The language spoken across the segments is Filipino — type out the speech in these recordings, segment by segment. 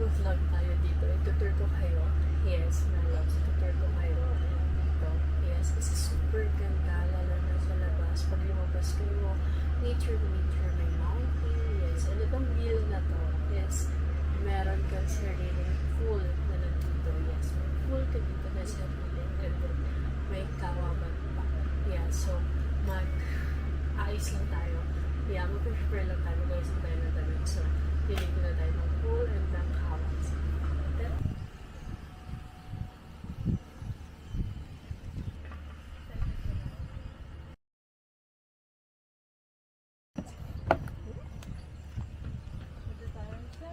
mag-vlog tayo dito. Itutur ko kayo. Yes, my loves. Itutur ko kayo dito. Yes, kasi super ganda. Lalo na sa labas. Pag lumabas kayo, nature, may mountain. Yes, and itong view na to, yes, meron kang sariling pool na nandito. Yes, may pool ka dito na sarili. And then, may kawaban pa. Yeah, so, mag-ayos lang tayo. Yeah, mag-prepare lang tayo. Mag-ayos lang tayo na damit. So, piling ko na tayo ng pool and ng kawas. Okay? Dito tayo sa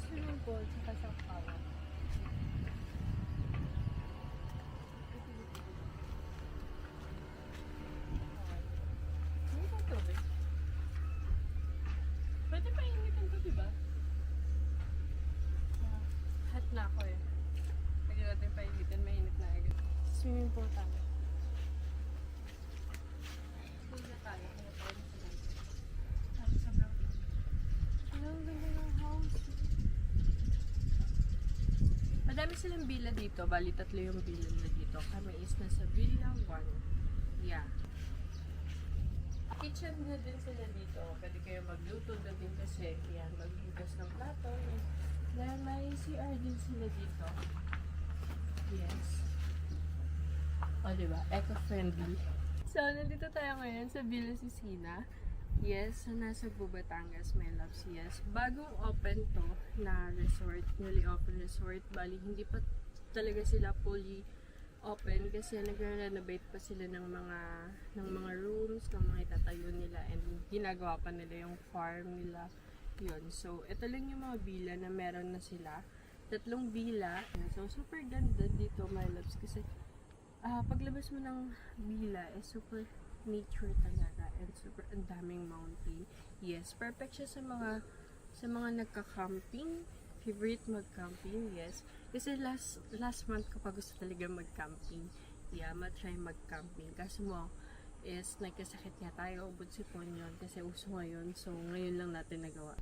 swimming pool sa kawas. Pwede pa initin to, diba? Hat na ako eh. Pwede natin pa initin, mainit na agad. Swimming pool tayo. Pool na tayo. Kaya tayo na sila. Tayo sobrang ang ganda ng house. Madami silang villa dito. Bali, 3 yung villa na dito. Kami is nasa Villa 1. Yeah. Kitchen na din sila dito. Pwede kayo magluto na din kasi yan, maghugas ng plato. Then may CR din sila dito. Yes. O diba? Eco-friendly. So, nandito tayo ngayon sa Villa Sisina. Yes, so nasa Batangas, my loves. Yes. Bagong open to na resort. Newly open resort. Bali, hindi pa talaga sila fully open kasi nagre-renovate pa sila ng mga rooms, ng mga itatayo nila, and ginagawa pa nila yung farm nila. Yun. So, ito lang yung mga villa na meron na sila. 3 villa. So, super ganda dito, my loves, kasi paglabas mo ng villa, super nature talaga, and super ang daming mountain. Yes, perfect siya sa mga nagka-camping. Favorite mag-camping, yes. Kasi last month ko pa gusto talaga mag-camping. Yeah, matry mag-camping. Kaso mo, is nagkasakit nga tayo, ubod sipon yun. Kasi uso ngayon, so ngayon lang natin nagawa.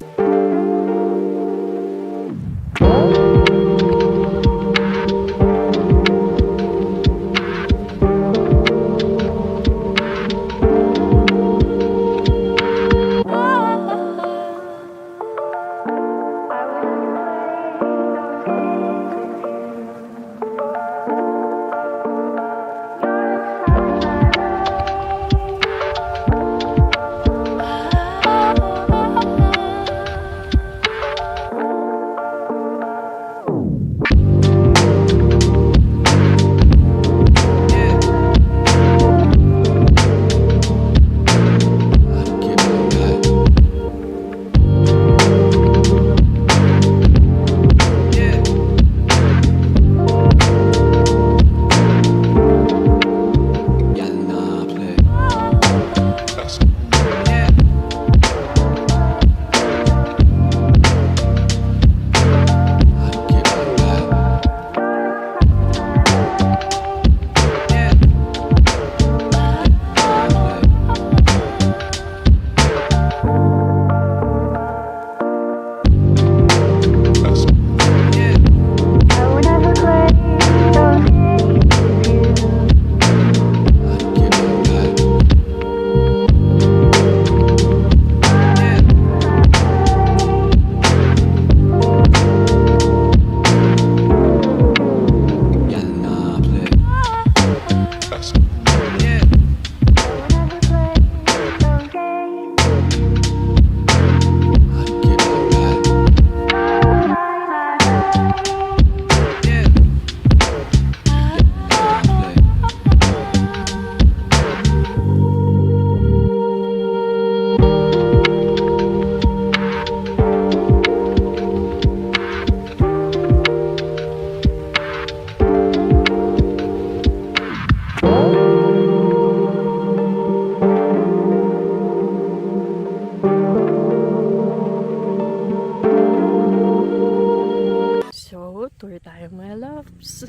Tour tayo, my loves.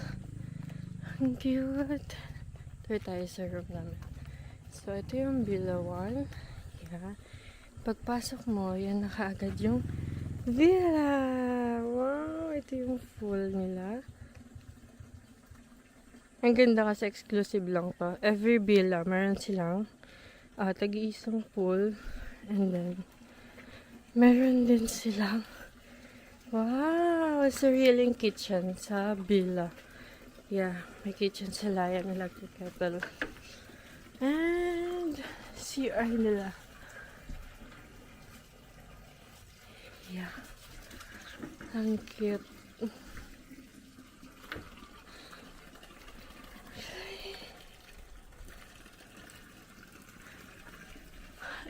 Ang cute. Tour tayo sa room namin. So, ito yung Villa 1. Yeah. Pagpasok mo, yan na kaagad yung villa. Wow! Wow, ito yung pool nila. Ang ganda kasi exclusive lang to. Every villa, meron silang tag-iisang pool. And then, meron din silang, wow, sariling kitchen sa villa. Yeah, may kitchen sila. Yan, electric kettle. And, CR nila. Yeah. Ang cute.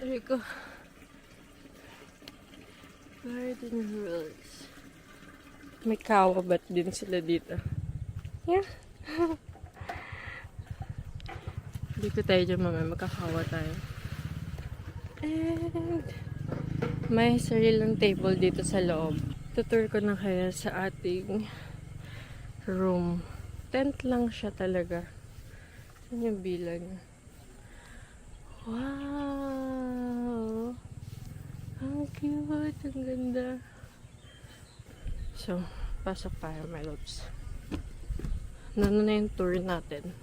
Rico. Garden rules. May kawabat din sila dito. Yeah. Dito tayo dyan mamaya. Magkakawa tayo. And may sariling table dito sa loob. Tutur ko na kaya sa ating room. Tent lang siya talaga. Yan yung bilang. Wow! Ang cute! Ang ganda. So, pasok tayo, my loves. Ano na yung tour natin?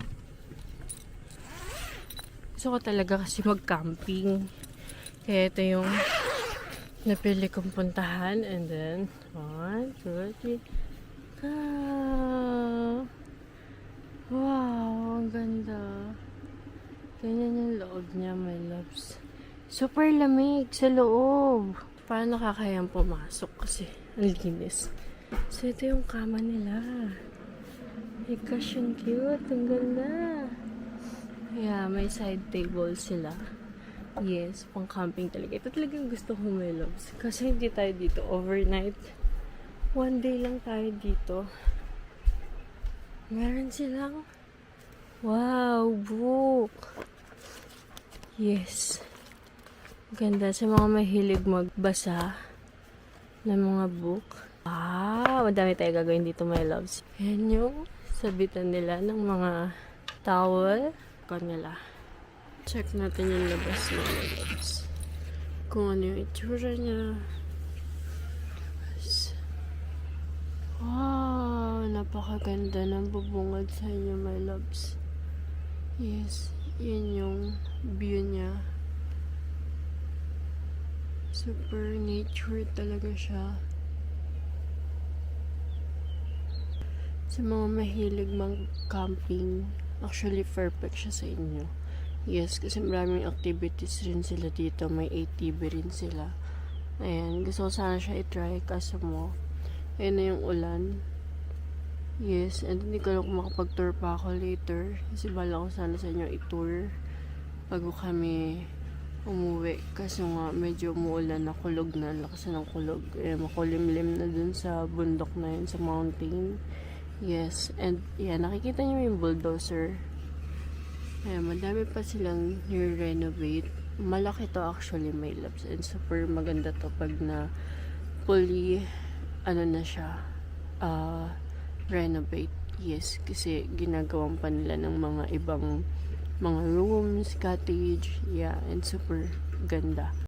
Gusto ko talaga kasi mag-camping. Kaya ito yung napili kong puntahan. And then, 1, 2, 3, go! Wow! Ang ganda. Ganyan yung loob niya, my loves. Super lamig sa loob. Paano nakakayang pumasok kasi ang linis. So, ito yung kama nila. My gosh, yung cute. Ang ganda. Yeah, may side table sila. Yes, pang camping talaga. Ito talaga yung gusto ko, my loves. Kasi hindi tayo dito overnight. One day lang tayo dito. Meron silang wow, book. Yes. Ganda sa mga mahilig magbasa ng mga book. Wow, madami tayo gagawin dito, my loves. Yan yung sabitan nila ng mga towel. Nila. Check natin yung labas ng my loves. Kung ano yung itsura niya. Labas. Wow, napakaganda ng bubungad sa inyo, my loves. Yes, yun yung view niya. Super nature talaga siya. Sa mga mahilig mag-camping, actually perfect siya sa inyo. Yes, kasi maraming activities rin sila dito. May ATV rin sila. Ayan, gusto ko sana siya i-try kaso mo. Ayan na yung ulan. Yes, and hindi ko lang makapag-tour pa ako later. Kasi bala ko sana sa inyo i-tour bago kami umuwi. Kasi nga medyo umuulan na, kulog na, lakas na ng kulog. Makulimlim na dun sa bundok na yun, sa mountain. Yes, and yeah, nakikita niyo yung bulldozer. Ayan, madami pa silang renovate. Malaki to actually, my loves. And super maganda to pag na fully, ano na siya, renovate. Yes, kasi ginagawan pa nila ng mga ibang mga rooms, cottage, yeah, and super ganda.